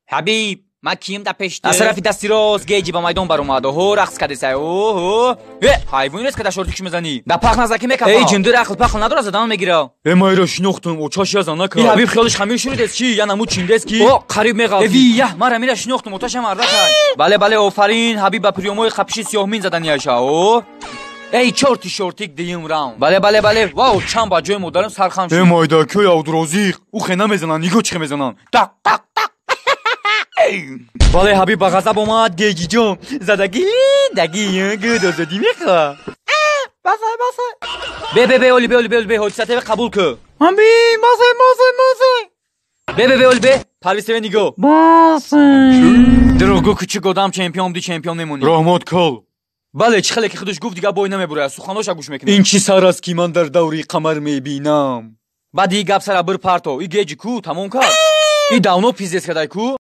حبیب ما کیم دا پشت از طرفی دستی راست گیجی با میدان بر اومد و رقص کرده سای حیوانی نیست که در شورتیکش میزنی در پخ نزدیکی میکنه ای جندور عقل پخل نداره زدن میگیره مایرا شناختم و چاش از آنها این حبیب خیالش خمیر شده است چی یا نمو چینده است کی او قریب میگه مرا میره شناختم و تاشم مرده بله بله آفرین حبیب با پریوموی خپشی سیاهمین زدن یاشا او ای چورتی شورتیک دیم راوند بله بله بله واو چند با جای مدرن سرخم شد مایدا کی اودروزیق او خنا میزنن نیگو چخ میزنن تق تق تق بله حبیب با غضب اومد گیجی جون زدگی دگی گود زدی میخوا بس به اولی حادثه قبول که حبیب به اولی پرویز به نیگو دروغگو کوچیک آدم چمپیون بودی چمپیون میمونی رحمت کل بله چه خیلی که خودش گفت دیگه بای نمیبره سخناش گوش میکنه این چی سر است که من در دوری قمر میبینم بعد این گپ سر بر پرتو این گیجی کو تموم کرد این داونو پیزیس کدای کو